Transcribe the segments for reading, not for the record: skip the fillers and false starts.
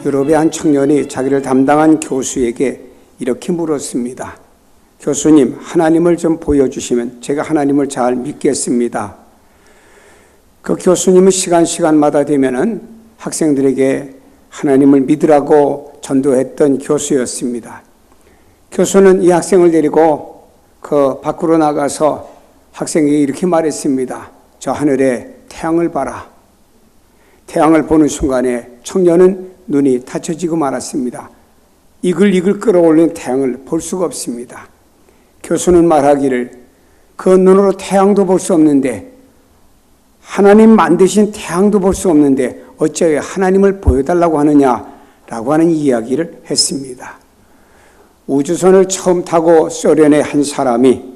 유럽의 한 청년이 자기를 담당한 교수에게 이렇게 물었습니다. 교수님, 하나님을 좀 보여주시면 제가 하나님을 잘 믿겠습니다. 그 교수님은 시간마다 되면은 학생들에게 하나님을 믿으라고 전도했던 교수였습니다. 교수는 이 학생을 데리고 그 밖으로 나가서 학생에게 이렇게 말했습니다. 저 하늘에 태양을 봐라. 태양을 보는 순간에 청년은 눈이 닫혀지고 말았습니다. 이글이글 끌어올린 태양을 볼 수가 없습니다. 교수는 말하기를 그 눈으로 태양도 볼 수 없는데 하나님 만드신 태양도 볼 수 없는데 어찌하여 하나님을 보여달라고 하느냐라고 하는 이야기를 했습니다. 우주선을 처음 타고 소련의 한 사람이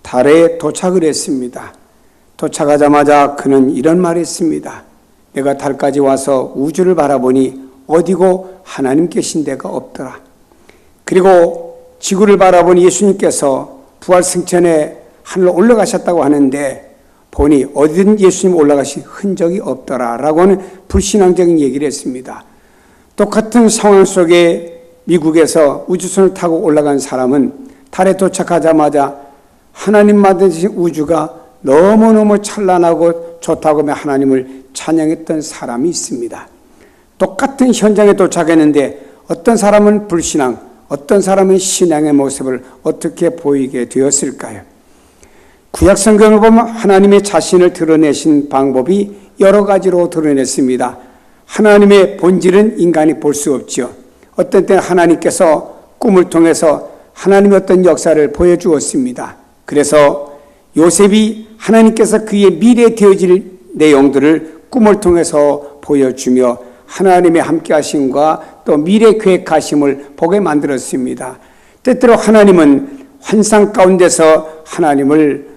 달에 도착을 했습니다. 도착하자마자 그는 이런 말을 했습니다. 내가 달까지 와서 우주를 바라보니 어디고 하나님 계신 데가 없더라. 그리고 지구를 바라보니 예수님께서 부활승천에 하늘로 올라가셨다고 하는데 보니 어디든 예수님 올라가신 흔적이 없더라 라고 하는 불신앙적인 얘기를 했습니다. 똑같은 상황 속에 미국에서 우주선을 타고 올라간 사람은 달에 도착하자마자 하나님 만드신 우주가 너무너무 찬란하고 좋다고 하나님을 찬양했던 사람이 있습니다. 똑같은 현장에 도착했는데 어떤 사람은 불신앙, 어떤 사람은 신앙의 모습을 어떻게 보이게 되었을까요? 구약 성경을 보면 하나님의 자신을 드러내신 방법이 여러 가지로 드러냈습니다. 하나님의 본질은 인간이 볼 수 없죠. 어떤 때는 하나님께서 꿈을 통해서 하나님의 어떤 역사를 보여주었습니다. 그래서 요셉이 하나님께서 그의 미래에 되어질 내용들을 꿈을 통해서 보여주며 하나님의 함께하심과 또 미래 계획하심을 보게 만들었습니다. 때때로 하나님은 환상 가운데서 하나님을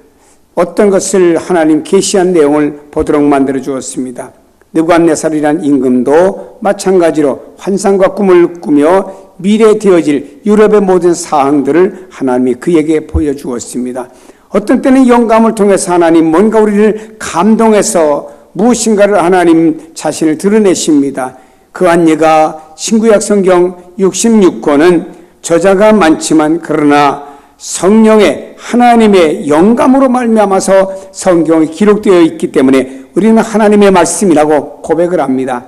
어떤 것을 하나님 계시한 내용을 보도록 만들어 주었습니다. 느부갓네살이라는 임금도 마찬가지로 환상과 꿈을 꾸며 미래에 되어질 유럽의 모든 사항들을 하나님이 그에게 보여주었습니다. 어떤 때는 영감을 통해서 하나님 뭔가 우리를 감동해서 무엇인가를 하나님 자신을 드러내십니다. 그한 예가 신구약 성경 66권은 저자가 많지만 그러나 성령의 하나님의 영감으로 말미암아서 성경이 기록되어 있기 때문에 우리는 하나님의 말씀이라고 고백을 합니다.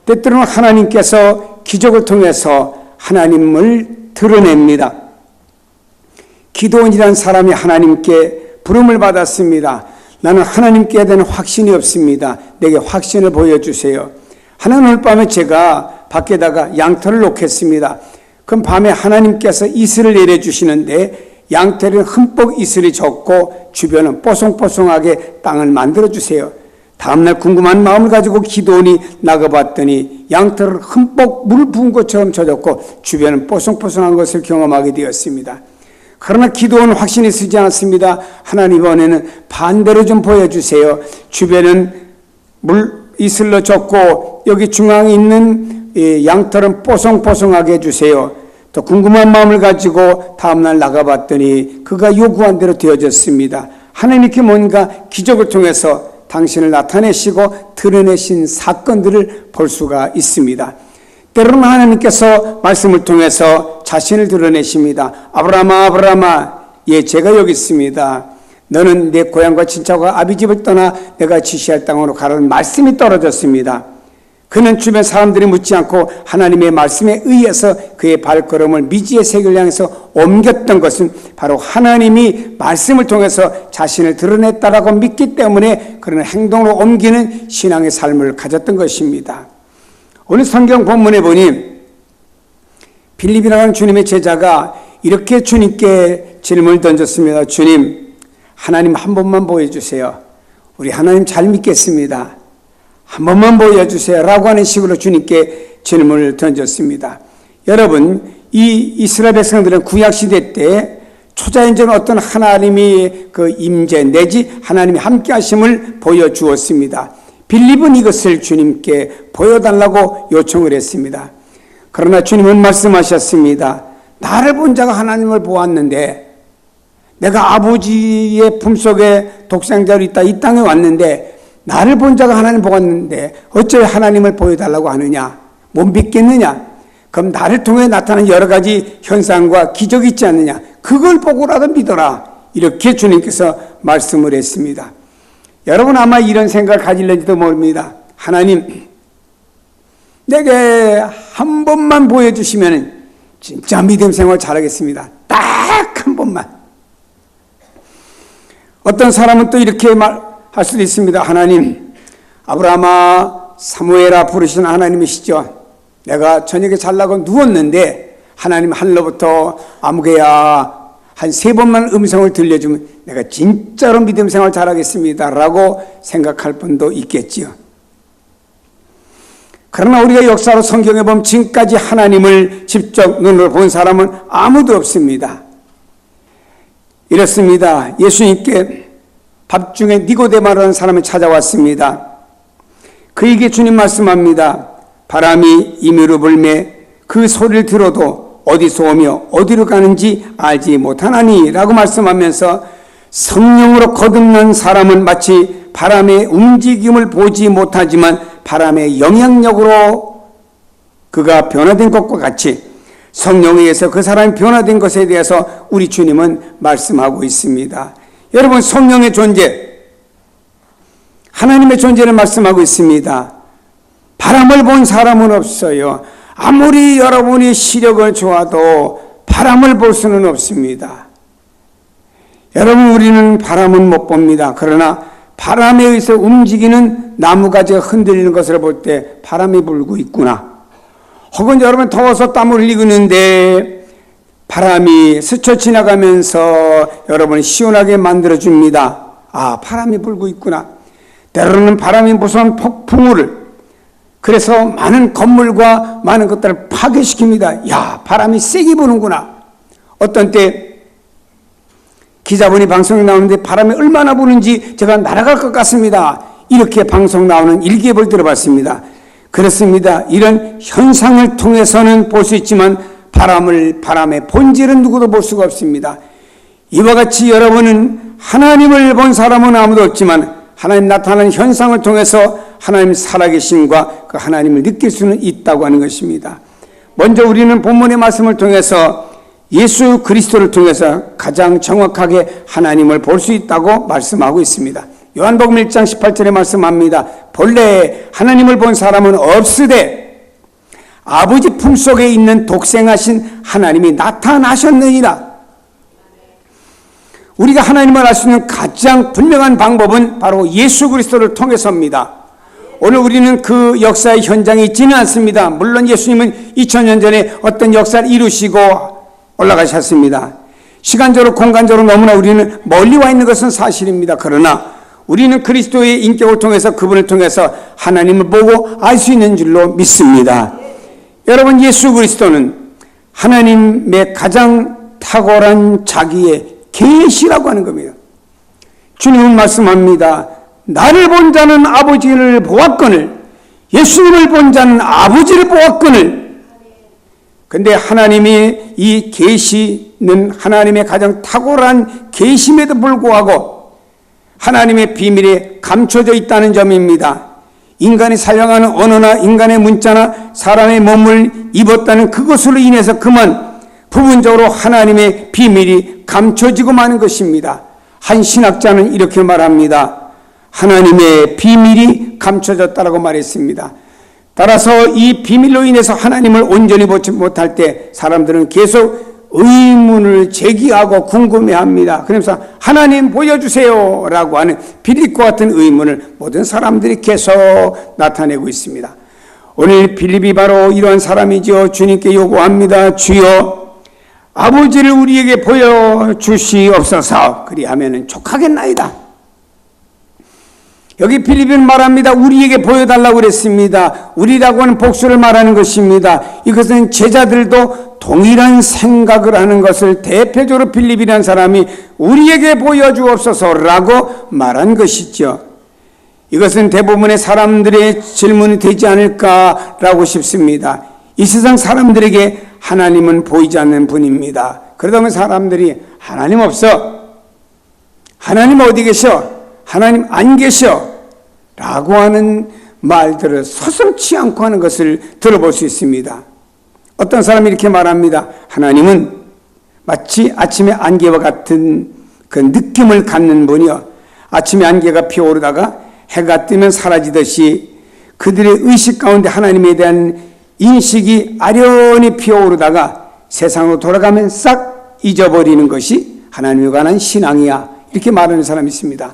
때때로는 하나님께서 기적을 통해서 하나님을 드러냅니다. 기도원이라는 사람이 하나님께 부름을 받았습니다. 나는 하나님께 대한 확신이 없습니다. 내게 확신을 보여주세요. 하나님 오늘 밤에 제가 밖에다가 양털을 놓겠습니다. 그럼 밤에 하나님께서 이슬을 내려주시는데 양털은 흠뻑 이슬이 젖고 주변은 뽀송뽀송하게 땅을 만들어주세요. 다음날 궁금한 마음을 가지고 기도원이 나가봤더니 양털은 흠뻑 물 부은 것처럼 젖었고 주변은 뽀송뽀송한 것을 경험하게 되었습니다. 그러나 기도원은 확신이 쓰지 않았습니다. 하나님 이번에는 반대로 좀 보여주세요. 주변은 물 이슬로 젖고 여기 중앙에 있는 양털은 뽀송뽀송하게 해주세요. 또 궁금한 마음을 가지고 다음날 나가봤더니 그가 요구한 대로 되어졌습니다. 하나님께 뭔가 기적을 통해서 당신을 나타내시고 드러내신 사건들을 볼 수가 있습니다. 때로는 하나님께서 말씀을 통해서 자신을 드러내십니다. 아브라함아 아브라함아, 예, 제가 여기 있습니다. 너는 내 고향과 친척과 아비집을 떠나 내가 지시할 땅으로 가라는 말씀이 떨어졌습니다. 그는 주변 사람들이 묻지 않고 하나님의 말씀에 의해서 그의 발걸음을 미지의 세계를 향해서 옮겼던 것은 바로 하나님이 말씀을 통해서 자신을 드러냈다라고 믿기 때문에 그런 행동으로 옮기는 신앙의 삶을 가졌던 것입니다. 오늘 성경 본문에 보니 빌립이라는 주님의 제자가 이렇게 주님께 질문을 던졌습니다. 주님, 하나님 한 번만 보여주세요. 우리 하나님 잘 믿겠습니다. 한 번만 보여주세요 라고 하는 식으로 주님께 질문을 던졌습니다. 여러분, 이 이스라엘 백성들은 구약시대 때 초자연적인 어떤 하나님의 그 임재 내지 하나님의 함께 하심을 보여주었습니다. 빌립은 이것을 주님께 보여달라고 요청을 했습니다. 그러나 주님은 말씀하셨습니다. 나를 본 자가 하나님을 보았는데 내가 아버지의 품속에 독생자로 있다 이 땅에 왔는데 나를 본 자가 하나님 보았는데 어째 하나님을 보여달라고 하느냐. 못 믿겠느냐? 그럼 나를 통해 나타나는 여러 가지 현상과 기적이 있지 않느냐? 그걸 보고라도 믿어라. 이렇게 주님께서 말씀을 했습니다. 여러분 아마 이런 생각을 가질는지도 모릅니다. 하나님, 내게 한 번만 보여주시면 진짜 믿음 생활 잘하겠습니다. 딱 한 번만. 어떤 사람은 또 이렇게 말할 수도 있습니다. 하나님, 아브라함아, 사무엘아 부르신 하나님이시죠. 내가 저녁에 자려고 누웠는데 하나님 하늘로부터 아무개야 한 3번만 음성을 들려주면 내가 진짜로 믿음 생활 잘하겠습니다 라고 생각할 분도 있겠지요. 그러나 우리가 역사로 성경에 보면 지금까지 하나님을 직접 눈으로 본 사람은 아무도 없습니다. 이렇습니다. 예수님께 밤중에 니고데마라는 사람이 찾아왔습니다. 그에게 주님 말씀합니다. 바람이 임의로 불매 그 소리를 들어도 어디서 오며 어디로 가는지 알지 못하나니 라고 말씀하면서 성령으로 거듭난 사람은 마치 바람의 움직임을 보지 못하지만 바람의 영향력으로 그가 변화된 것과 같이 성령에 의해서 그 사람이 변화된 것에 대해서 우리 주님은 말씀하고 있습니다. 여러분, 성령의 존재, 하나님의 존재를 말씀하고 있습니다. 바람을 본 사람은 없어요. 아무리 여러분이 시력을 좋아도 바람을 볼 수는 없습니다. 여러분, 우리는 바람은 못 봅니다. 그러나 바람에 의해서 움직이는 나무가지가 흔들리는 것을 볼 때 바람이 불고 있구나. 혹은 여러분 더워서 땀을 흘리고 있는데 바람이 스쳐 지나가면서 여러분을 시원하게 만들어줍니다. 아, 바람이 불고 있구나. 때로는 바람이 무서운 폭풍우를, 그래서 많은 건물과 많은 것들을 파괴시킵니다. 야, 바람이 세게 부는구나. 어떤 때 기자분이 방송에 나오는데 바람이 얼마나 부는지 제가 날아갈 것 같습니다. 이렇게 방송 나오는 일기예보를 들어봤습니다. 그렇습니다. 이런 현상을 통해서는 볼 수 있지만 바람의 본질은 누구도 볼 수가 없습니다. 이와 같이 여러분은 하나님을 본 사람은 아무도 없지만 하나님 나타나는 현상을 통해서 하나님 살아계심과 그 하나님을 느낄 수는 있다고 하는 것입니다. 먼저 우리는 본문의 말씀을 통해서 예수 그리스도를 통해서 가장 정확하게 하나님을 볼 수 있다고 말씀하고 있습니다. 요한복음 1장 18절에 말씀합니다. 본래 하나님을 본 사람은 없으되 아버지 품속에 있는 독생하신 하나님이 나타나셨느니라. 우리가 하나님을 알 수 있는 가장 분명한 방법은 바로 예수 그리스도를 통해서입니다. 오늘 우리는 그 역사의 현장에 있지는 않습니다. 물론 예수님은 2000년 전에 어떤 역사를 이루시고 올라가셨습니다. 시간적으로 공간적으로 너무나 우리는 멀리 와 있는 것은 사실입니다. 그러나 우리는 그리스도의 인격을 통해서 그분을 통해서 하나님을 보고 알 수 있는 줄로 믿습니다. 여러분, 예수 그리스도는 하나님의 가장 탁월한 자기의 계시라고 하는 겁니다. 주님은 말씀합니다. 나를 본 자는 아버지를 보았거늘 예수님을 본 자는 아버지를 보았거늘. 근데 하나님이 이 계시는 하나님의 가장 탁월한 계심에도 불구하고 하나님의 비밀에 감춰져 있다는 점입니다. 인간이 사용하는 언어나 인간의 문자나 사람의 몸을 입었다는 그것으로 인해서 그만 부분적으로 하나님의 비밀이 감춰지고 마는 것입니다. 한 신학자는 이렇게 말합니다. 하나님의 비밀이 감춰졌다라고 말했습니다. 따라서 이 비밀로 인해서 하나님을 온전히 보지 못할 때 사람들은 계속 의문을 제기하고 궁금해합니다. 그래서 하나님 보여주세요 라고 하는 빌립과 같은 의문을 모든 사람들이 계속 나타내고 있습니다. 오늘 빌립이 바로 이러한 사람이죠. 주님께 요구합니다. 주여 아버지를 우리에게 보여주시옵소서. 그리하면 족하겠나이다. 여기 빌립은 말합니다. 우리에게 보여달라고 그랬습니다. 우리라고 하는 복수를 말하는 것입니다. 이것은 제자들도 동일한 생각을 하는 것을 대표적으로 빌립이라는 사람이 우리에게 보여주옵소서라고 말한 것이죠. 이것은 대부분의 사람들의 질문이 되지 않을까라고 싶습니다. 이 세상 사람들에게 하나님은 보이지 않는 분입니다. 그러다 보면 사람들이 하나님 없어, 하나님 어디 계셔, 하나님 안 계셔 라고 하는 말들을 서슴지 않고 하는 것을 들어볼 수 있습니다. 어떤 사람이 이렇게 말합니다. 하나님은 마치 아침의 안개와 같은 그 느낌을 갖는 분이요, 아침에 안개가 피어오르다가 해가 뜨면 사라지듯이 그들의 의식 가운데 하나님에 대한 인식이 아련히 피어오르다가 세상으로 돌아가면 싹 잊어버리는 것이 하나님에 관한 신앙이야, 이렇게 말하는 사람이 있습니다.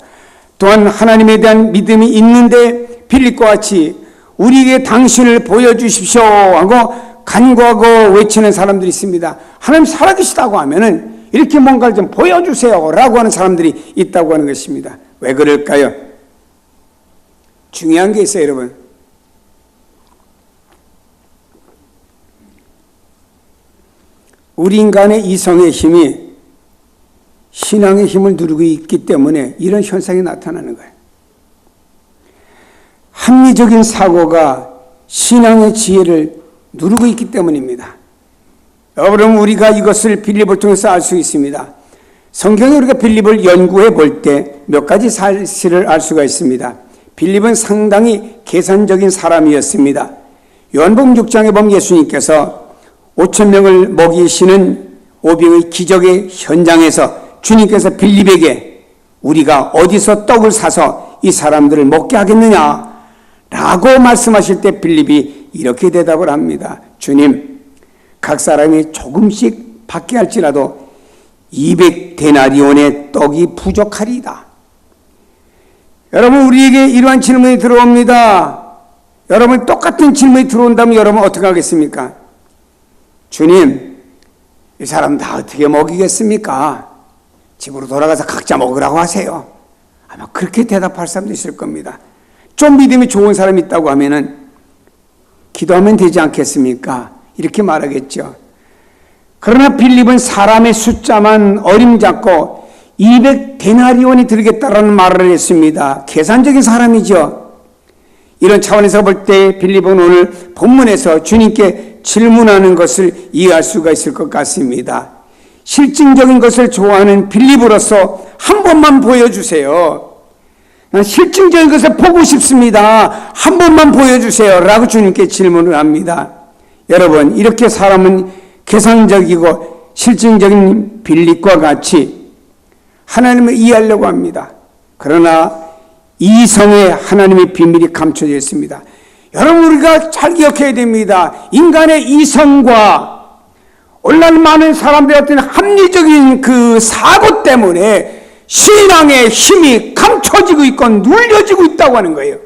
또한 하나님에 대한 믿음이 있는데 빌립과 같이 우리에게 당신을 보여주십시오 하고 간구하고 외치는 사람들이 있습니다. 하나님 살아계시다고 하면은 이렇게 뭔가를 좀 보여주세요 라고 하는 사람들이 있다고 하는 것입니다. 왜 그럴까요? 중요한 게 있어요, 여러분. 우리 인간의 이성의 힘이 신앙의 힘을 누리고 있기 때문에 이런 현상이 나타나는 거예요. 합리적인 사고가 신앙의 지혜를 누리고 있기 때문입니다. 여러분, 우리가 이것을 빌립을 통해서 알 수 있습니다. 성경에 우리가 빌립을 연구해 볼 때 몇 가지 사실을 알 수가 있습니다. 빌립은 상당히 계산적인 사람이었습니다. 요한복음 6장에 보면 예수님께서 5,000명을 먹이시는 오병의 기적의 현장에서 주님께서 빌립에게 우리가 어디서 떡을 사서 이 사람들을 먹게 하겠느냐 라고 말씀하실 때 빌립이 이렇게 대답을 합니다. 주님, 각 사람이 조금씩 받게 할지라도 200데나리온의 떡이 부족하리이다. 여러분, 우리에게 이러한 질문이 들어옵니다. 여러분, 똑같은 질문이 들어온다면 여러분 어떻게 하겠습니까? 주님, 이 사람 다 어떻게 먹이겠습니까? 집으로 돌아가서 각자 먹으라고 하세요. 아마 그렇게 대답할 사람도 있을 겁니다. 좀 믿음이 좋은 사람이 있다고 하면은 기도하면 되지 않겠습니까? 이렇게 말하겠죠. 그러나 빌립은 사람의 숫자만 어림잡고 200데나리온이 들겠다라는 말을 했습니다. 계산적인 사람이죠. 이런 차원에서 볼 때 빌립은 오늘 본문에서 주님께 질문하는 것을 이해할 수가 있을 것 같습니다. 실증적인 것을 좋아하는 빌립으로서 한 번만 보여주세요. 실증적인 것을 보고 싶습니다. 한 번만 보여주세요 라고 주님께 질문을 합니다. 여러분, 이렇게 사람은 계산적이고 실증적인 빌립과 같이 하나님을 이해하려고 합니다. 그러나 이성에 하나님의 비밀이 감춰져 있습니다. 여러분, 우리가 잘 기억해야 됩니다. 인간의 이성과 오늘날 많은 사람들의 어떤 합리적인 그 사고 때문에 신앙의 힘이 감춰지고 있고 눌려지고 있다고 하는 거예요.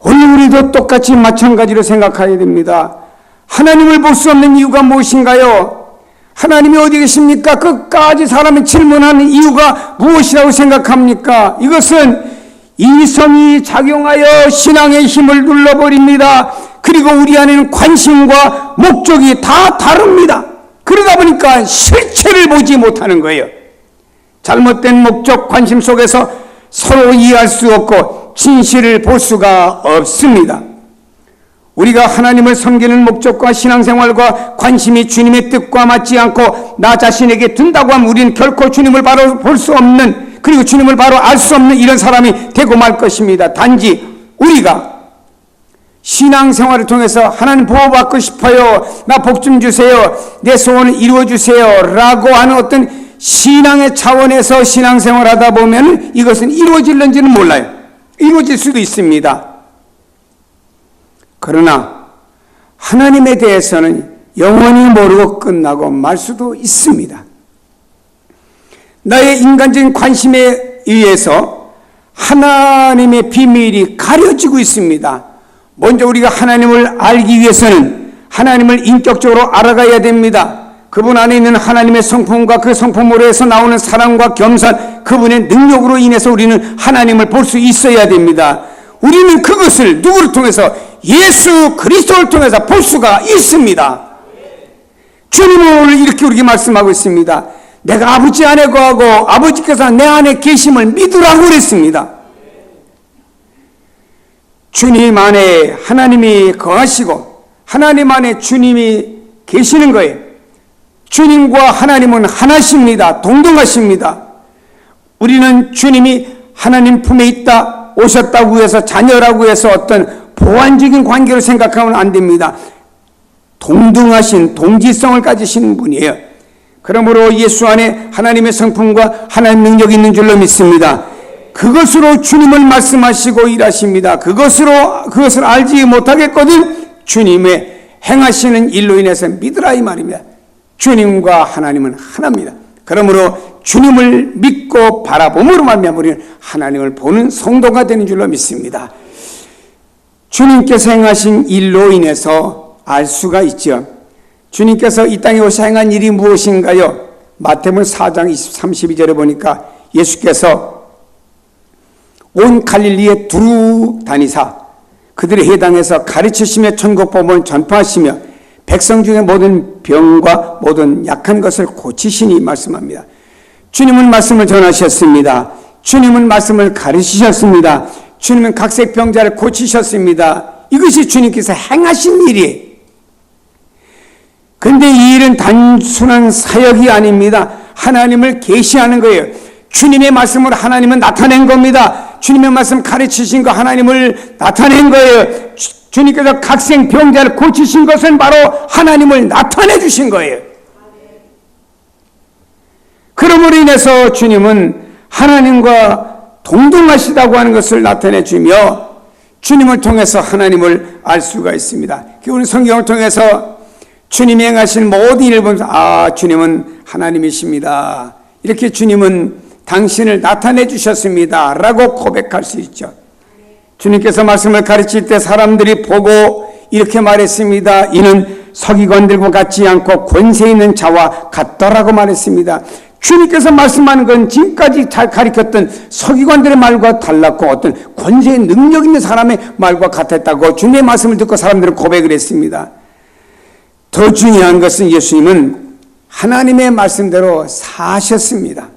오늘 우리도 똑같이 마찬가지로 생각해야 됩니다. 하나님을 볼 수 없는 이유가 무엇인가요? 하나님이 어디 계십니까? 끝까지 사람이 질문하는 이유가 무엇이라고 생각합니까? 이것은 이성이 작용하여 신앙의 힘을 눌러버립니다. 그리고 우리 안에는 관심과 목적이 다 다릅니다. 그러다 보니까 실체를 보지 못하는 거예요. 잘못된 목적, 관심 속에서 서로 이해할 수 없고 진실을 볼 수가 없습니다. 우리가 하나님을 섬기는 목적과 신앙생활과 관심이 주님의 뜻과 맞지 않고 나 자신에게 든다고 하면 우리는 결코 주님을 바로 볼 수 없는, 그리고 주님을 바로 알 수 없는 이런 사람이 되고 말 것입니다. 단지 우리가 신앙생활을 통해서 하나님 보호받고 싶어요, 나 복 좀 주세요, 내 소원을 이루어주세요 라고 하는 어떤 신앙의 차원에서 신앙생활을 하다 보면 이것은 이루어질는지는 몰라요. 이루어질 수도 있습니다. 그러나 하나님에 대해서는 영원히 모르고 끝나고 말 수도 있습니다. 나의 인간적인 관심에 의해서 하나님의 비밀이 가려지고 있습니다. 먼저 우리가 하나님을 알기 위해서는 하나님을 인격적으로 알아가야 됩니다. 그분 안에 있는 하나님의 성품과 그 성품으로 해서 나오는 사랑과 겸손, 그분의 능력으로 인해서 우리는 하나님을 볼 수 있어야 됩니다. 우리는 그것을 누구를 통해서? 예수 그리스도를 통해서 볼 수가 있습니다. 주님은 오늘 이렇게 우리에게 말씀하고 있습니다. 내가 아버지 안에 거하고 아버지께서 내 안에 계심을 믿으라고 그랬습니다. 주님 안에 하나님이 거하시고 하나님 안에 주님이 계시는 거예요. 주님과 하나님은 하나십니다. 동등하십니다. 우리는 주님이 하나님 품에 있다, 오셨다고 해서 자녀라고 해서 어떤 보완적인 관계로 생각하면 안 됩니다. 동등하신 동지성을 가지신 분이에요. 그러므로 예수 안에 하나님의 성품과 하나님의 능력이 있는 줄로 믿습니다. 그것으로 주님을 말씀하시고 일하십니다. 그것을 알지 못하겠거든 주님의 행하시는 일로 인해서 믿으라 이 말입니다. 주님과 하나님은 하나입니다. 그러므로 주님을 믿고 바라봄으로 말미암아 우리는 하나님을 보는 성도가 되는 줄로 믿습니다. 주님께서 행하신 일로 인해서 알 수가 있죠. 주님께서 이 땅에 오셔 행한 일이 무엇인가요? 마태복음 4장 32절에 보니까 예수께서 온 갈릴리에 두루 다니사 그들의 해당해서 가르치시며 천국복음을 전파하시며 백성 중에 모든 병과 모든 약한 것을 고치시니 말씀합니다. 주님은 말씀을 전하셨습니다. 주님은 말씀을 가르치셨습니다. 주님은 각색병자를 고치셨습니다. 이것이 주님께서 행하신 일이에요. 그런데 이 일은 단순한 사역이 아닙니다. 하나님을 계시하는 거예요. 주님의 말씀으로 하나님은 나타낸 겁니다. 주님의 말씀 가르치신 거 하나님을 나타낸 거예요. 주님께서 각생병자를 고치신 것은 바로 하나님을 나타내 주신 거예요. 그러므로 인해서 주님은 하나님과 동등하시다고 하는 것을 나타내 주며 주님을 통해서 하나님을 알 수가 있습니다. 우리 성경을 통해서 주님이 행하신 모든 일을 보면서 주님은 하나님이십니다. 이렇게 주님은 당신을 나타내 주셨습니다 라고 고백할 수 있죠. 주님께서 말씀을 가르칠 때 사람들이 보고 이렇게 말했습니다. 이는 서기관들과 같지 않고 권세 있는 자와 같더라고 말했습니다. 주님께서 말씀하는 건 지금까지 잘 가르쳤던 서기관들의 말과 달랐고 어떤 권세의 능력 있는 사람의 말과 같았다고 주님의 말씀을 듣고 사람들은 고백을 했습니다. 더 중요한 것은 예수님은 하나님의 말씀대로 사셨습니다.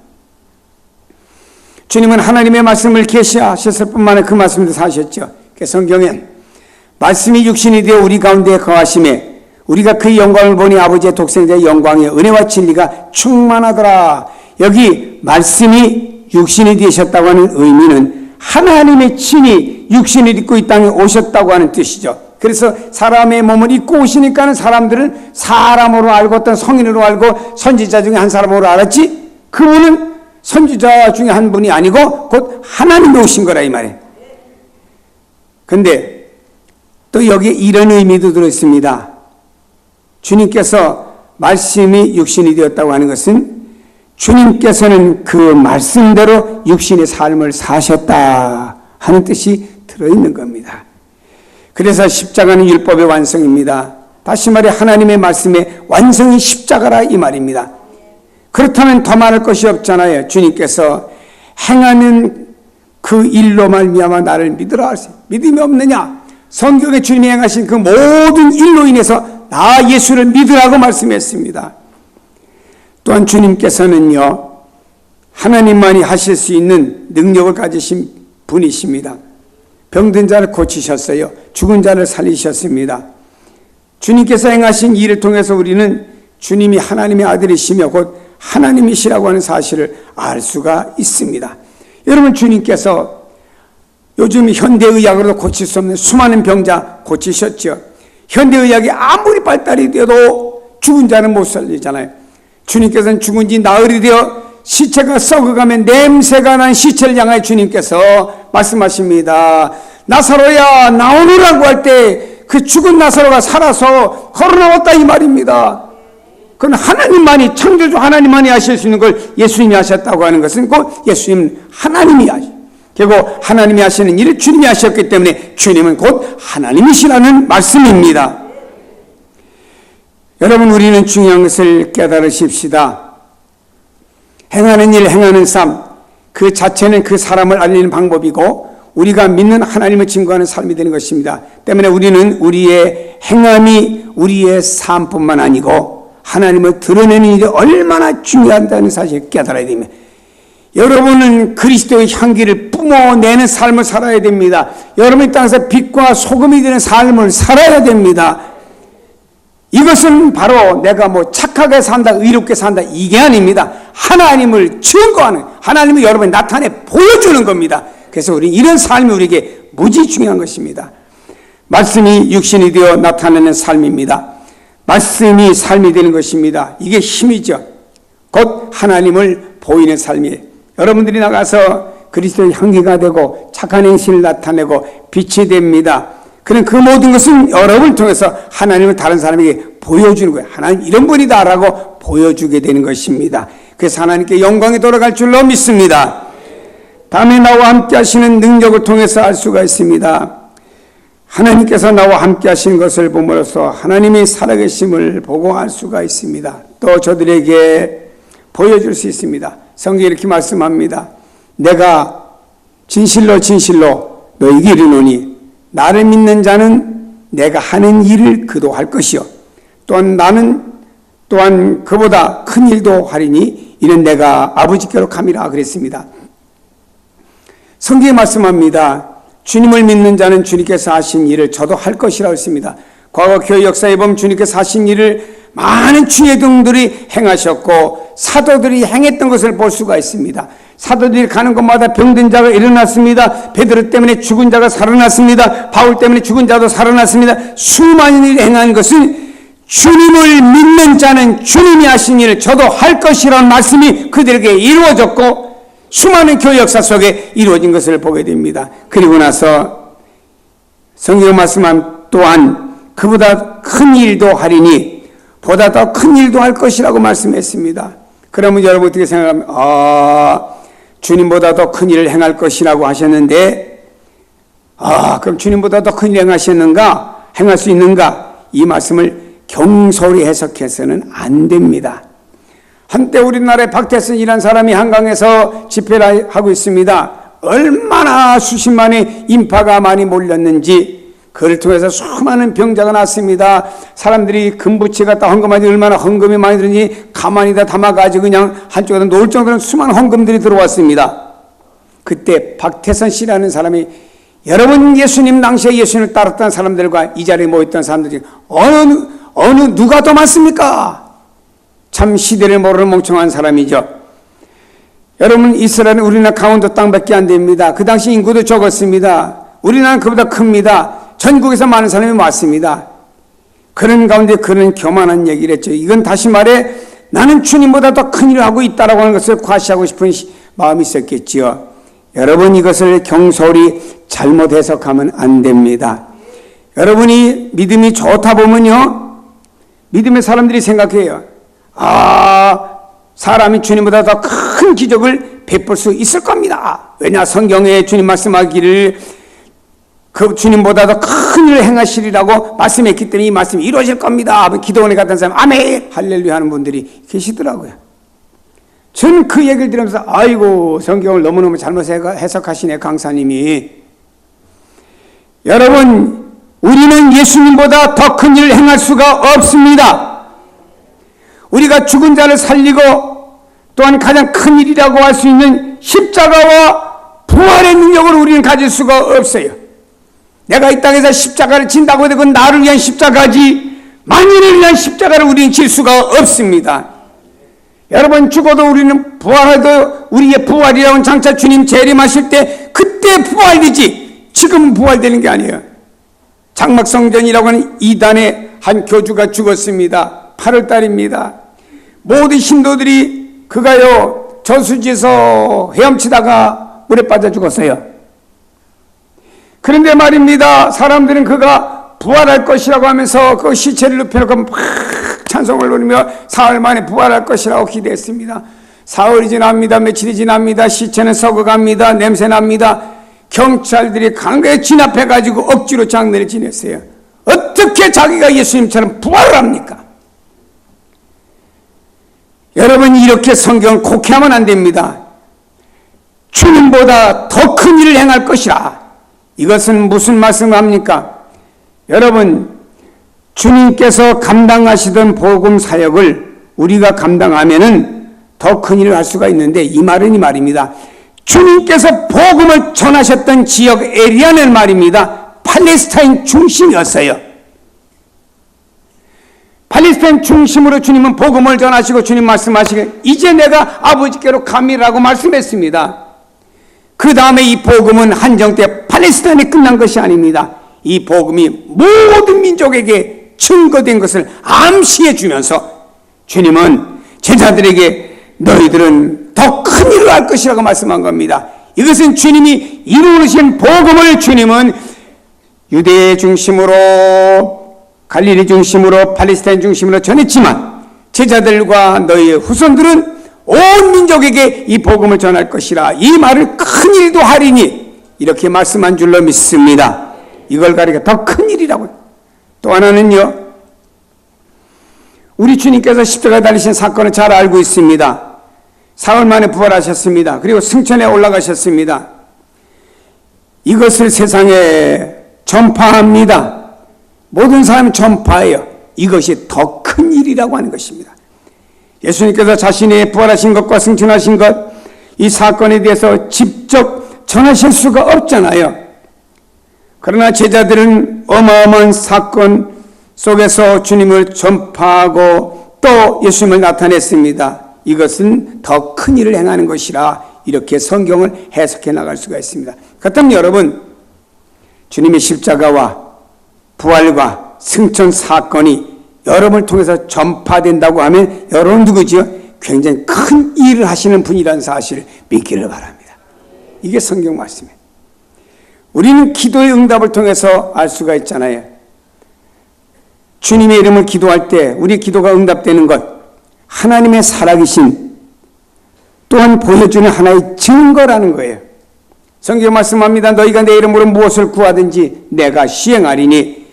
주님은 하나님의 말씀을 계시하셨을 뿐만 아니라 그 말씀대로 사셨죠. 성경에 말씀이 육신이 되어 우리 가운데 거하심에 우리가 그의 영광을 보니 아버지의 독생자의 영광에 은혜와 진리가 충만하더라. 여기 말씀이 육신이 되셨다고 하는 의미는 하나님의 친히 육신을 입고 이 땅에 오셨다고 하는 뜻이죠. 그래서 사람의 몸을 입고 오시니까는 사람들은 사람으로 알고 어떤 성인으로 알고 선지자 중에 한 사람으로 알았지 그분은 선지자 중에 한 분이 아니고 곧 하나님이 오신 거라 이 말이에요. 그런데 또 여기에 이런 의미도 들어있습니다. 주님께서 말씀이 육신이 되었다고 하는 것은 주님께서는 그 말씀대로 육신의 삶을 사셨다 하는 뜻이 들어있는 겁니다. 그래서 십자가는 율법의 완성입니다. 다시 말해 하나님의 말씀의 완성이 십자가라 이 말입니다. 그렇다면 더 말할 것이 없잖아요. 주님께서 행하는 그 일로 말미암아 나를 믿으라 하세요. 믿음이 없느냐? 성경에 주님이 행하신 그 모든 일로 인해서 나 예수를 믿으라고 말씀했습니다. 또한 주님께서는요 하나님만이 하실 수 있는 능력을 가지신 분이십니다. 병든 자를 고치셨어요. 죽은 자를 살리셨습니다. 주님께서 행하신 일을 통해서 우리는 주님이 하나님의 아들이시며 곧 하나님이시라고 하는 사실을 알 수가 있습니다. 여러분 주님께서 요즘 현대의학으로도 고칠 수 없는 수많은 병자 고치셨죠. 현대의학이 아무리 발달이 되어도 죽은 자는 못 살리잖아요. 주님께서는 죽은 지 나흘이 되어 시체가 썩어가면 냄새가 난 시체를 향하여 주님께서 말씀하십니다. 나사로야 나오느라고 할 때 그 죽은 나사로가 살아서 걸어나왔다 이 말입니다. 그건 하나님만이 창조주 하나님만이 하실 수 있는 걸 예수님이 하셨다고 하는 것은 곧 예수님은 하나님이 하시. 결국 하나님이 하시는 일을 주님이 하셨기 때문에 주님은 곧 하나님이시라는 말씀입니다. 여러분 우리는 중요한 것을 깨달으십시다. 행하는 일, 행하는 삶, 그 자체는 그 사람을 알리는 방법이고 우리가 믿는 하나님을 증거하는 삶이 되는 것입니다. 때문에 우리는 우리의 행함이 우리의 삶뿐만 아니고 하나님을 드러내는 일이 얼마나 중요하다는 사실을 깨달아야 됩니다. 여러분은 그리스도의 향기를 뿜어내는 삶을 살아야 됩니다. 여러분이 땅에서 빛과 소금이 되는 삶을 살아야 됩니다. 이것은 바로 내가 뭐 착하게 산다, 의롭게 산다, 이게 아닙니다. 하나님을 증거하는, 하나님을 여러분이 나타내 보여주는 겁니다. 그래서 우리 이런 삶이 우리에게 무지 중요한 것입니다. 말씀이 육신이 되어 나타내는 삶입니다. 말씀이 삶이 되는 것입니다. 이게 힘이죠. 곧 하나님을 보이는 삶이에요. 여러분들이 나가서 그리스도의 향기가 되고 착한 행실을 나타내고 빛이 됩니다. 그런 그 모든 것은 여러분을 통해서 하나님을 다른 사람에게 보여주는 거예요. 하나님 이런 분이다라고 보여주게 되는 것입니다. 그래서 하나님께 영광이 돌아갈 줄로 믿습니다. 다음에 나와 함께 하시는 능력을 통해서 알 수가 있습니다. 하나님께서 나와 함께 하시는 것을 봄으로써 하나님의 살아계심을 보고 알 수가 있습니다. 또 저들에게 보여줄 수 있습니다. 성경이 이렇게 말씀합니다. 내가 진실로 진실로 너희에게 이르노니 나를 믿는 자는 내가 하는 일을 그도 할 것이요 또한 나는 또한 그보다 큰 일도 하리니 이는 내가 아버지께로 감이라 그랬습니다. 성경이 말씀합니다. 주님을 믿는 자는 주님께서 하신 일을 저도 할 것이라고 했습니다. 과거 교회 역사에 보면 주님께서 하신 일을 많은 주의 종들이 행하셨고 사도들이 행했던 것을 볼 수가 있습니다. 사도들이 가는 곳마다 병든 자가 일어났습니다. 베드로 때문에 죽은 자가 살아났습니다. 바울 때문에 죽은 자도 살아났습니다. 수많은 일을 행한 것은 주님을 믿는 자는 주님이 하신 일을 저도 할 것이라는 말씀이 그들에게 이루어졌고 수많은 교회 역사 속에 이루어진 것을 보게 됩니다. 그리고 나서 성경 말씀한 또한 그보다 큰 일도 하리니 보다 더 큰 일도 할 것이라고 말씀했습니다. 그러면 여러분 어떻게 생각하면 주님보다 더 큰 일을 행할 것이라고 하셨는데 그럼 주님보다 더 큰 일을 행하셨는가? 행할 수 있는가? 이 말씀을 경솔히 해석해서는 안 됩니다. 한때 우리나라에 박태선이라는 사람이 한강에서 집회를 하고 있습니다. 얼마나 수십만의 인파가 많이 몰렸는지 그를 통해서 수많은 병자가 났습니다. 사람들이 금부치 갖다 헌금하지 얼마나 헌금이 많이 들으니 가만히다 담아가지고 그냥 한쪽에다 놓을 정도로 수많은 헌금들이 들어왔습니다. 그때 박태선 씨라는 사람이 여러분 예수님 당시에 예수님을 따랐던 사람들과 이 자리에 모였던 사람들이 어느 누가 더 많습니까? 참 시대를 모르는 멍청한 사람이죠. 여러분 이스라엘은 우리나라 강원도 땅밖에 안 됩니다. 그 당시 인구도 적었습니다. 우리나라는 그보다 큽니다. 전국에서 많은 사람이 왔습니다. 그런 가운데 그런 교만한 얘기를 했죠. 이건 다시 말해 나는 주님보다 더 큰 일을 하고 있다라고 하는 것을 과시하고 싶은 마음이 있었겠지요. 여러분 이것을 경솔히 잘못 해석하면 안 됩니다. 여러분이 믿음이 좋다 보면요 믿음의 사람들이 생각해요. 사람이 주님보다 더 큰 기적을 베풀 수 있을 겁니다. 왜냐 성경에 주님 말씀하기를 그 주님보다 더 큰 일을 행하시리라고 말씀했기 때문에 이 말씀이 이루어질 겁니다. 기도원에 갔던 사람 아멘 할렐루야 하는 분들이 계시더라고요. 저는 그 얘기를 들으면서 아이고 성경을 너무너무 잘못 해석하시네 강사님이. 여러분 우리는 예수님보다 더 큰 일을 행할 수가 없습니다. 우리가 죽은 자를 살리고 또한 가장 큰 일이라고 할 수 있는 십자가와 부활의 능력을 우리는 가질 수가 없어요. 내가 이 땅에서 십자가를 진다고 해도 그건 나를 위한 십자가지 만인을 위한 십자가를 우리는 질 수가 없습니다. 여러분 죽어도 우리는 부활해도 우리의 부활이라고는 장차 주님 재림하실 때 그때 부활이지 지금 부활되는 게 아니에요. 장막성전이라고 하는 이단의 한 교주가 죽었습니다. 8월달입니다. 모든 신도들이 그가요 저수지에서 헤엄치다가 물에 빠져 죽었어요. 그런데 말입니다. 사람들은 그가 부활할 것이라고 하면서 그 시체를 눕혀놓고 막 찬송을 누르며 사흘 만에 부활할 것이라고 기대했습니다. 사흘이 지납니다. 며칠이 지납니다. 시체는 썩어갑니다. 냄새납니다. 경찰들이 강하게 진압해가지고 억지로 장례를 지냈어요. 어떻게 자기가 예수님처럼 부활을 합니까? 여러분 이렇게 성경을 곡해하면 안 됩니다. 주님보다 더 큰 일을 행할 것이라. 이것은 무슨 말씀합니까? 여러분 주님께서 감당하시던 복음 사역을 우리가 감당하면은 더 큰 일을 할 수가 있는데 이 말은 이 말입니다. 주님께서 복음을 전하셨던 지역 에리아는 말입니다. 팔레스타인 중심이었어요. 팔레스타인 중심으로 주님은 복음을 전하시고 주님 말씀하시기를 이제 내가 아버지께로 감이라고 말씀했습니다. 그 다음에 이 복음은 한정돼 팔레스타인에 끝난 것이 아닙니다. 이 복음이 모든 민족에게 증거된 것을 암시해 주면서 주님은 제자들에게 너희들은 더 큰 일을 할 것이라고 말씀한 겁니다. 이것은 주님이 이루신 복음을 주님은 유대 중심으로, 갈릴리 중심으로, 팔레스타인 중심으로 전했지만 제자들과 너희의 후손들은 온 민족에게 이 복음을 전할 것이라 이 말을 큰 일도 하리니 이렇게 말씀한 줄로 믿습니다. 이걸 가리켜 더 큰 일이라고. 또 하나는요, 우리 주님께서 십자가에 달리신 사건을 잘 알고 있습니다. 사흘 만에 부활하셨습니다. 그리고 승천에 올라가셨습니다. 이것을 세상에 전파합니다. 모든 사람이 전파해요. 이것이 더 큰 일이라고 하는 것입니다. 예수님께서 자신이 부활하신 것과 승천하신 것, 이 사건에 대해서 직접 전하실 수가 없잖아요. 그러나 제자들은 어마어마한 사건 속에서 주님을 전파하고 또 예수님을 나타냈습니다. 이것은 더 큰 일을 행하는 것이라 이렇게 성경을 해석해 나갈 수가 있습니다. 그렇다면 여러분, 주님의 십자가와 부활과 승천 사건이 여러분을 통해서 전파된다고 하면 여러분 누구지요? 굉장히 큰 일을 하시는 분이라는 사실을 믿기를 바랍니다. 이게 성경 말씀이에요. 우리는 기도의 응답을 통해서 알 수가 있잖아요. 주님의 이름을 기도할 때 우리 기도가 응답되는 것, 하나님의 살아계신 또한 보여주는 하나의 증거라는 거예요. 성경 말씀합니다. 너희가 내 이름으로 무엇을 구하든지 내가 시행하리니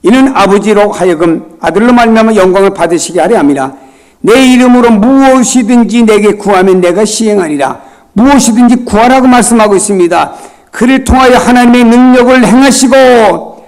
이는 아버지로 하여금 아들로 말미암아 영광을 받으시게 하려 함이라. 내 이름으로 무엇이든지 내게 구하면 내가 시행하리라. 무엇이든지 구하라고 말씀하고 있습니다. 그를 통하여 하나님의 능력을 행하시고,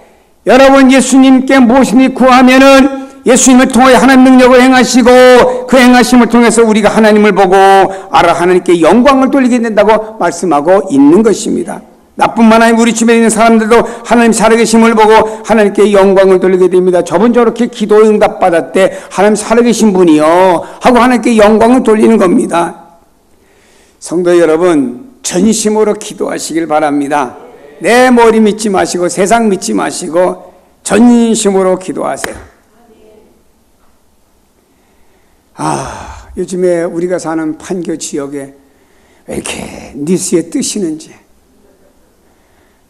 여러분 예수님께 무엇이든지 구하면은 예수님을 통하여 하나님 능력을 행하시고 그 행하심을 통해서 우리가 하나님을 보고 알아 하나님께 영광을 돌리게 된다고 말씀하고 있는 것입니다. 나뿐만 아니라 우리 주변에 있는 사람들도 하나님 살아계심을 보고 하나님께 영광을 돌리게 됩니다. 저분 저렇게 기도 응답 받았대, 하나님 살아계신 분이요 하고 하나님께 영광을 돌리는 겁니다. 성도 여러분, 전심으로 기도하시길 바랍니다. 내 머리 믿지 마시고 세상 믿지 마시고 전심으로 기도하세요. 요즘에 우리가 사는 판교 지역에 왜 이렇게 뉴스에 뜨시는지.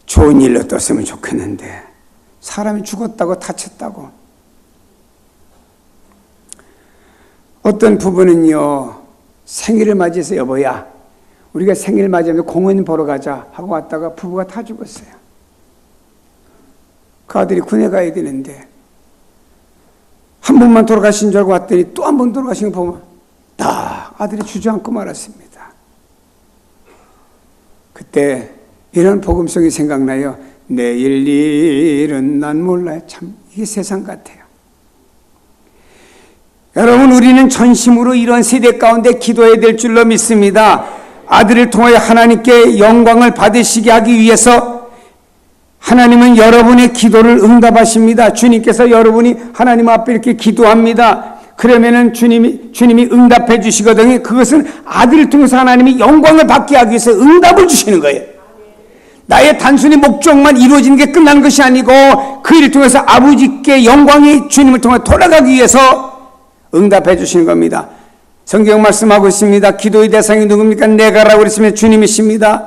좋은 일로 떴으면 좋겠는데 사람이 죽었다고 다쳤다고. 어떤 부부는요, 생일을 맞이해서 여보야 우리가 생일 맞이하면 공원 보러 가자 하고 왔다가 부부가 다 죽었어요. 그 아들이 군에 가야 되는데 한 번만 돌아가신 줄 알고 왔더니 또 한 번 돌아가신 거 보면 딱 아들이 주저앉고 말았습니다. 그때 이런 복음성이 생각나요. 내일 일은 난 몰라요. 참 이게 세상 같아요. 여러분, 우리는 전심으로 이런 세대 가운데 기도해야 될 줄로 믿습니다. 아들을 통하여 하나님께 영광을 받으시게 하기 위해서 하나님은 여러분의 기도를 응답하십니다. 주님께서 여러분이 하나님 앞에 이렇게 기도합니다. 그러면은 주님이 응답해 주시거든요. 그것은 아들을 통해서 하나님이 영광을 받게 하기 위해서 응답을 주시는 거예요. 나의 단순히 목적만 이루어지는 게 끝난 것이 아니고 그 일을 통해서 아버지께 영광이 주님을 통해 돌아가기 위해서 응답해 주시는 겁니다. 성경 말씀하고 있습니다. 기도의 대상이 누굽니까? 내가라고 그랬으면 주님이십니다.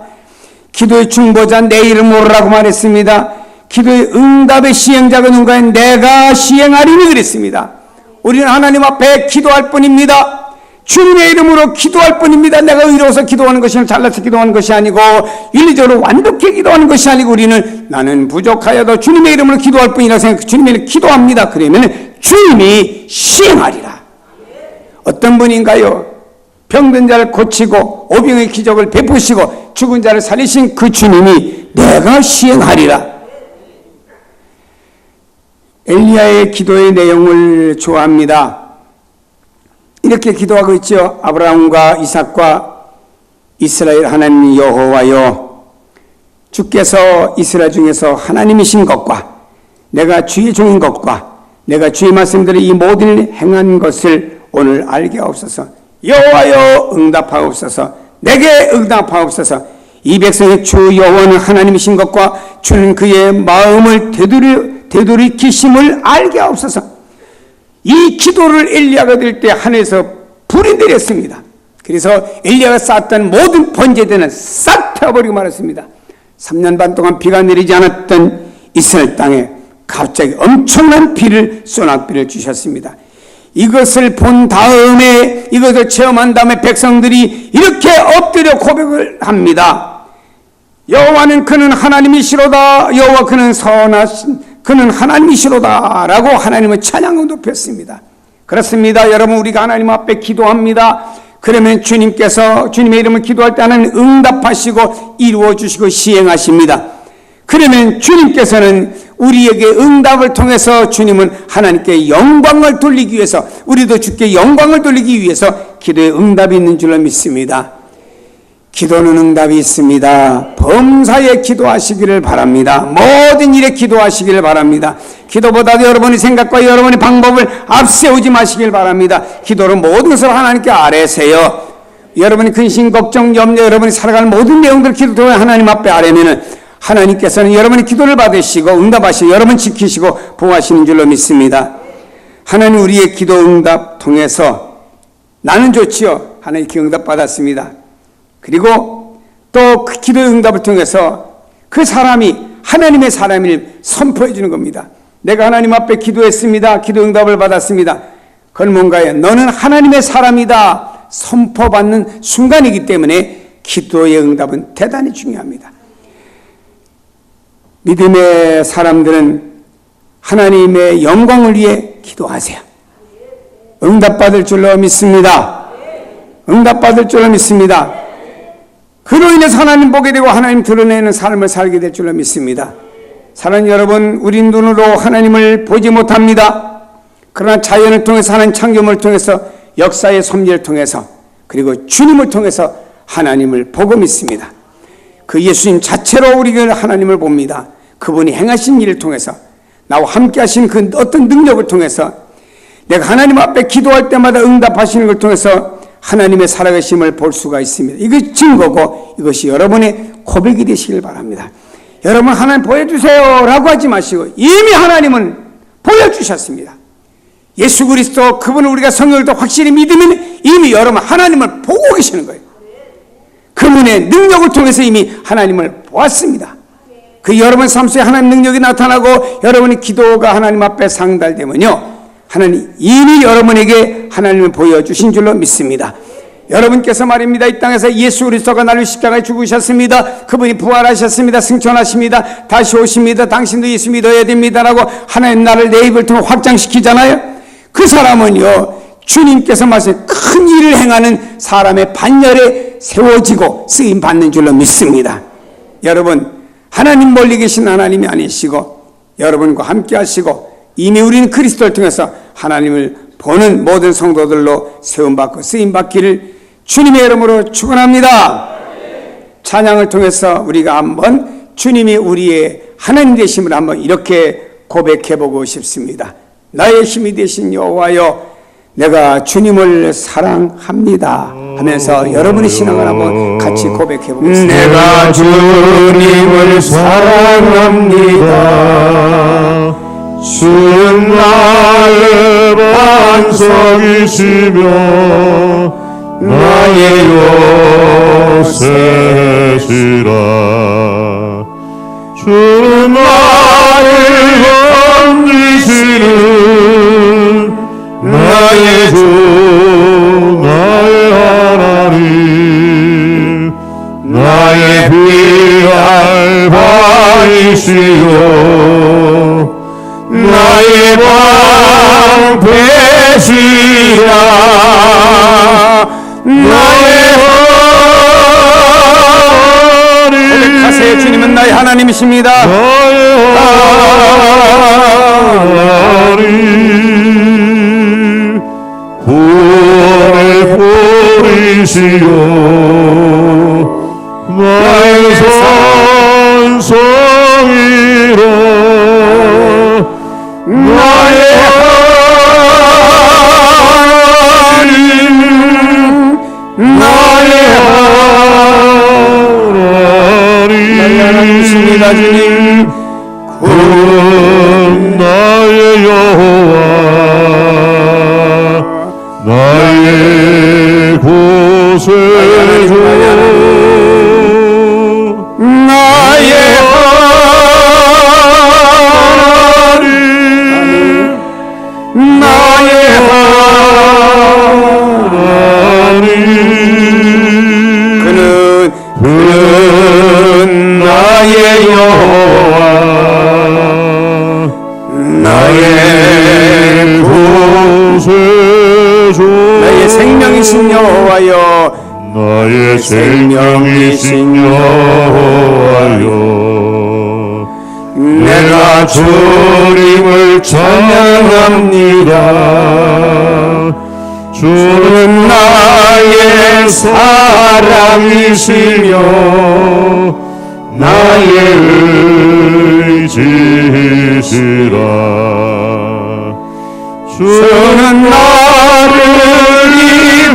기도의 중보자 내 이름으로라고 말했습니다. 기도의 응답의 시행자가 누군가요? 내가 시행하리니 그랬습니다. 우리는 하나님 앞에 기도할 뿐입니다. 주님의 이름으로 기도할 뿐입니다. 내가 의로워서 기도하는 것이 아니고 잘나서 기도하는 것이 아니고 윤리적으로 완벽히 기도하는 것이 아니고 우리는 나는 부족하여도 주님의 이름으로 기도할 뿐이라 생각해 주님의 이름으로 기도합니다. 그러면 주님이 시행하리라. 어떤 분인가요? 병든 자를 고치고 오병의 기적을 베푸시고 죽은 자를 살리신 그 주님이 내가 시행하리라. 엘리야의 기도의 내용을 좋아합니다. 이렇게 기도하고 있죠. 아브라함과 이삭과 이스라엘 하나님 여호와여, 주께서 이스라엘 중에서 하나님이신 것과 내가 주의 종인 것과 내가 주의 말씀대로 이 모든 일 행한 것을 오늘 알게 하옵소서. 여호와여 응답하옵소서. 내게 응답하옵소서. 이 백성의 주 여호와는 하나님이신 것과 주는 그의 마음을 되돌이키심을 알게 하옵소서. 이 기도를 엘리야가 드릴 때 하늘에서 불이 내렸습니다. 그래서 엘리야가 쌓았던 모든 번제들은 싹 태워버리고 말았습니다. 3년 반 동안 비가 내리지 않았던 이스라엘 땅에 갑자기 엄청난 비를, 소낙비를 주셨습니다. 이것을 본 다음에, 이것을 체험한 다음에 백성들이 이렇게 엎드려 고백을 합니다. 여호와는 그는 하나님이시로다. 여호와 그는 선하신 그는 하나님이시로다 라고 하나님의 찬양을 높였습니다. 그렇습니다. 여러분, 우리가 하나님 앞에 기도합니다. 그러면 주님께서 주님의 이름을 기도할 때 하나님 응답하시고 이루어주시고 시행하십니다. 그러면 주님께서는 우리에게 응답을 통해서 주님은 하나님께 영광을 돌리기 위해서, 우리도 주께 영광을 돌리기 위해서 기도에 응답이 있는 줄로 믿습니다. 기도는 응답이 있습니다. 범사에 기도하시기를 바랍니다. 모든 일에 기도하시기를 바랍니다. 기도보다도 여러분의 생각과 여러분의 방법을 앞세우지 마시길 바랍니다. 기도로 모든 것을 하나님께 아뢰세요. 여러분의 근심, 걱정, 염려, 여러분이 살아가는 모든 내용들을 기도 통해 하나님 앞에 아뢰면은 하나님께서는 여러분의 기도를 받으시고 응답하시고 여러분 지키시고 보호하시는 줄로 믿습니다. 하나님 우리의 기도 응답 통해서 나는 좋지요. 하나님 그 응답 받았습니다. 그리고 또 그 기도의 응답을 통해서 그 사람이 하나님의 사람을 선포해 주는 겁니다. 내가 하나님 앞에 기도했습니다. 기도 응답을 받았습니다. 그건 뭔가요? 너는 하나님의 사람이다 선포받는 순간이기 때문에 기도의 응답은 대단히 중요합니다. 믿음의 사람들은 하나님의 영광을 위해 기도하세요. 응답받을 줄로 믿습니다. 응답받을 줄로 믿습니다. 그로 인해서 하나님 보게 되고 하나님 드러내는 삶을 살게 될 줄로 믿습니다. 사랑하는 여러분, 우리 눈으로 하나님을 보지 못합니다. 그러나 자연을 통해서, 하나님 창조물을 통해서, 역사의 섭리를 통해서, 그리고 주님을 통해서 하나님을 보고 믿습니다. 그 예수님 자체로 우리가 하나님을 봅니다. 그분이 행하신 일을 통해서, 나와 함께 하신 그 어떤 능력을 통해서, 내가 하나님 앞에 기도할 때마다 응답하시는 걸 통해서 하나님의 살아계심을 볼 수가 있습니다. 이것이 증거고 이것이 여러분의 고백이 되시길 바랍니다. 여러분, 하나님 보여주세요 라고 하지 마시고 이미 하나님은 보여주셨습니다. 예수 그리스도 그분을 우리가 성경을 확실히 믿으면 이미 여러분 하나님을 보고 계시는 거예요. 그분의 능력을 통해서 이미 하나님을 보았습니다. 그 여러분 삶 속에 하나님 능력이 나타나고 여러분의 기도가 하나님 앞에 상달되면요, 하나님 이미 여러분에게 하나님을 보여주신 줄로 믿습니다. 여러분께서 말입니다, 이 땅에서 예수 그리스도가 나를 십자가에 죽으셨습니다. 그분이 부활하셨습니다. 승천하십니다. 다시 오십니다. 당신도 예수 믿어야 됩니다라고 하나님 나를 내 입을 통해 확장시키잖아요. 그 사람은요, 주님께서 말씀 큰 일을 행하는 사람의 반열에 세워지고 쓰임 받는 줄로 믿습니다. 여러분, 하나님 멀리 계신 하나님이 아니시고 여러분과 함께 하시고 이미 우리는 그리스도를 통해서 하나님을 보는 모든 성도들로 세움받고 쓰임받기를 주님의 이름으로 축원합니다. 찬양을 통해서 우리가 한번 주님이 우리의 하나님 되심을 한번 이렇게 고백해보고 싶습니다. 나의 힘이 되신 여호와여, 내가 주님을 사랑합니다 하면서 여러분의 신앙을 한번 같이 고백해 보겠습니다. 내가 주님을 사랑합니다. 주는 나의 반석이시며 나의 요새시라. 주는 나를 건지시는 나의 주 나의 하나님, 나의 귀한 바이시요 나의 방패시라. 나의 하나님, 고백하세요. 주님은 나의 하나님이십니다. 나의 하나님, 구원의 뿌리시요 나의 선성이라. 나의 하나님이십니다. 주님 구원 나의 여호와 나의 구세주 나의 하나님 나의 하나님 그는 나의 여호와 나의 구세주 나의 생명이신 여호와여 나의 생명이신 여호와여 내가 주님을 찬양합니다. 주는 나의 사랑이시며 나의 의지시라. 주는 나를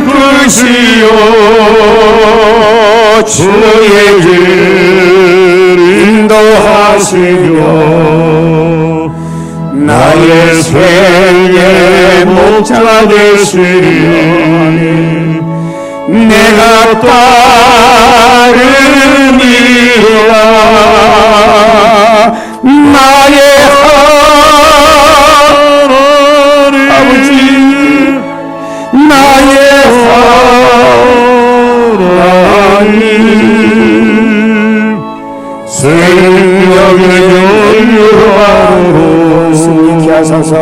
이끄시어 주의 길 인도하시며 나의 생의 목자 되시니 내가 따르리라. 나의 하나님 아버지 나의 하나님 생명의 연유하로 승리케 하소서.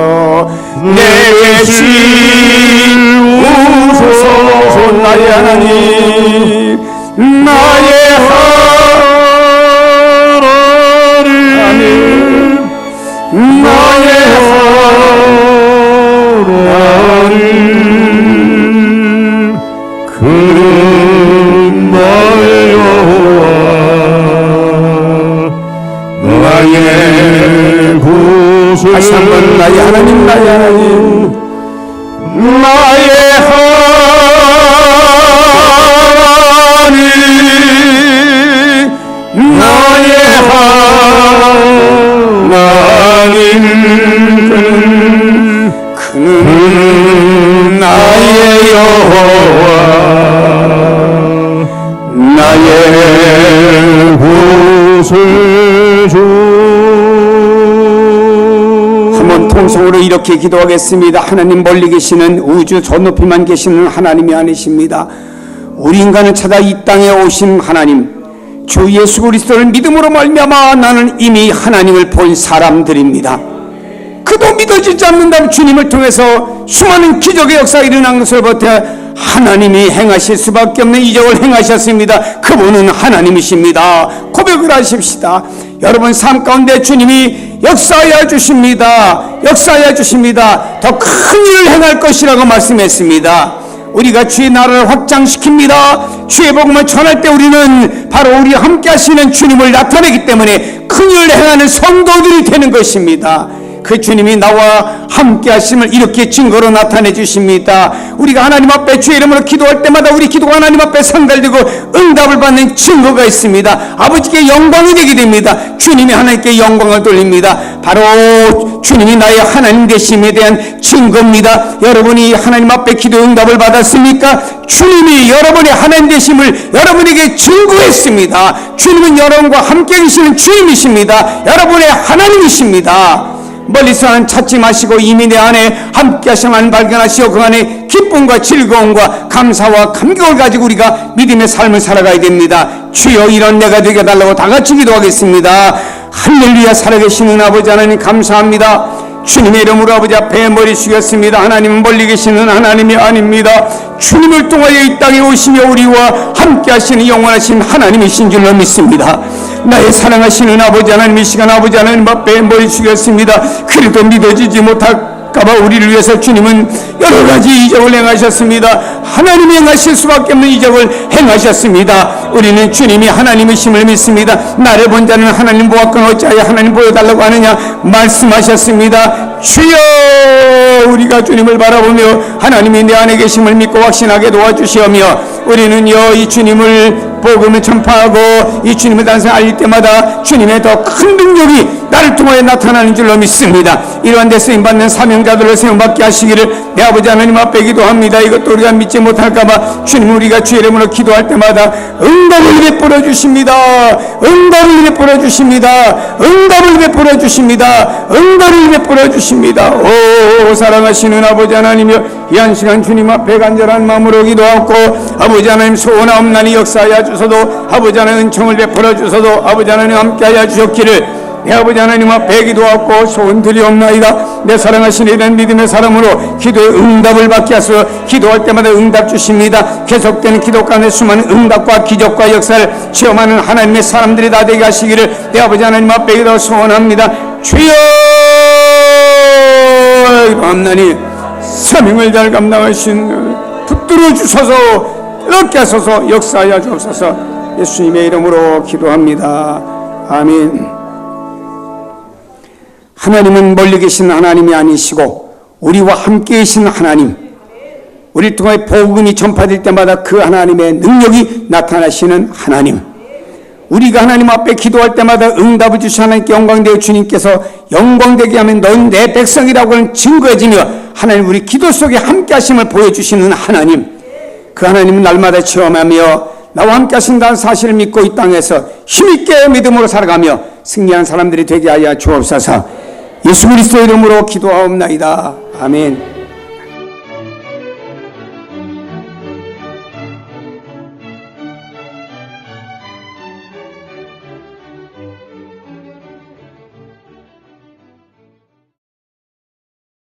내게 지우소서. 나의 하나님 나의 하나님 나의 하나님 그는 나의 여호와 나의 구세주 다시 한번 나의 하나님 나의 하나님 나의 하나님 나의 하나님 그는 나의 여호와 나의 구세주 한번 통성으로 이렇게 기도하겠습니다. 하나님 멀리 계시는 우주 저 높이만 계시는 하나님이 아니십니다. 우리 인간을 찾아 이 땅에 오신 하나님 주 예수 그리스도를 믿음으로 말미암아 나는 이미 하나님을 본 사람들입니다. 그도 믿어지지 않는다면 주님을 통해서 수많은 기적의 역사가 일어난 것을 보태 하나님이 행하실 수밖에 없는 이적을 행하셨습니다. 그분은 하나님이십니다. 고백을 하십시다. 여러분 삶 가운데 주님이 역사하여 주십니다. 역사하여 주십니다. 더 큰 일을 행할 것이라고 말씀했습니다. 우리가 주의 나라를 확장시킵니다. 주의 복음을 전할 때 우리는 바로 우리 함께 하시는 주님을 나타내기 때문에 큰 일을 행하는 성도들이 되는 것입니다. 그 주님이 나와 함께 하심을 이렇게 증거로 나타내 주십니다. 우리가 하나님 앞에 주의 이름으로 기도할 때마다 우리 기도가 하나님 앞에 상달되고 응답을 받는 증거가 있습니다. 아버지께 영광이 되게 됩니다. 주님이 하나님께 영광을 돌립니다. 바로 주님이 나의 하나님 되심에 대한 증거입니다. 여러분이 하나님 앞에 기도 응답을 받았습니까? 주님이 여러분의 하나님 되심을 여러분에게 증거했습니다. 주님은 여러분과 함께 계시는 주님이십니다. 여러분의 하나님이십니다. 멀리서는 찾지 마시고 이미 내 안에 함께 하심을 발견하시어 그 안에 기쁨과 즐거움과 감사와 감격을 가지고 우리가 믿음의 삶을 살아가야 됩니다. 주여 이런 내가 되게 해달라고 다 같이 기도하겠습니다. 할렐루야. 살아계시는 아버지 하나님 감사합니다. 주님의 이름으로 아버지 앞에 머리 숙였습니다. 하나님은 멀리 계시는 하나님이 아닙니다. 주님을 통하여 이 땅에 오시며 우리와 함께 하시는 영원하신 하나님이신 줄로 믿습니다. 나의 사랑하시는 아버지 하나님, 이 시간 아버지 하나님 앞에 머리 숙였습니다. 그래도 믿어지지 못할까봐 우리를 위해서 주님은 여러 가지 이적을 행하셨습니다. 하나님이 행하실 수밖에 없는 이적을 행하셨습니다. 우리는 주님이 하나님이심을 믿습니다. 나를 본 자는 하나님 보았거늘 어찌하여 하나님 보여달라고 하느냐 말씀하셨습니다. 주여, 우리가 주님을 바라보며 하나님이 내 안에 계심을 믿고 확신하게 도와주시오며 우리는요 이 주님을 복음을 전파하고 이 주님의 단생을 알릴 때마다 주님의 더 큰 능력이 나를 통하여 나타나는 줄로 믿습니다. 이러한 데 쓰임받는 사명자들을 세움받게 하시기를 내 아버지 하나님 앞에 기도합니다. 이것도 우리가 믿지 못할까봐 주님, 우리가 주의 이름으로 기도할 때마다 응답을 베풀어 주십니다. 응답을 베풀어 주십니다. 응답을 베풀어 주십니다. 응답을 베풀어 주십니다. 오 사랑하시는 아버지 하나님이여, 이 한 시간 주님 앞에 간절한 마음으로 기도하고 아버지 하나님 소원하옵나니 역사하여 주소도, 아버지 하나님 은총을 베풀어 주소도, 아버지 하나님 함께하여 주셨기를 내 아버지 하나님 앞에 기도하고 소원 드리옵나이다. 내 사랑하신 이런 믿음의 사람으로 기도의 응답을 받게 하소서. 기도할 때마다 응답 주십니다. 계속되는 기도 가운데 수많은 응답과 기적과 역사를 체험하는 하나님의 사람들이 다 되게 하시기를 내 아버지 하나님 앞에 기도 소원합니다. 주여 기도합나니 사명을 잘 감당하신 붙들어 주소서, 이렇게 하소서, 역사하여 주옵소서. 예수님의 이름으로 기도합니다. 아멘. 하나님은 멀리 계신 하나님이 아니시고 우리와 함께 계신 하나님, 우리를 통해 복음이 전파될 때마다 그 하나님의 능력이 나타나시는 하나님, 우리가 하나님 앞에 기도할 때마다 응답을 주신 하나님께 영광되어 주님께서 영광되게 하면 넌 내 백성이라고 하는 증거해지며 하나님 우리 기도 속에 함께 하심을 보여주시는 하나님, 그 하나님은 날마다 체험하며 나와 함께 하신다는 사실을 믿고 이 땅에서 힘있게 믿음으로 살아가며 승리한 사람들이 되게 하여 주옵소서. 예수 그리스도 이름으로 기도하옵나이다. 아멘.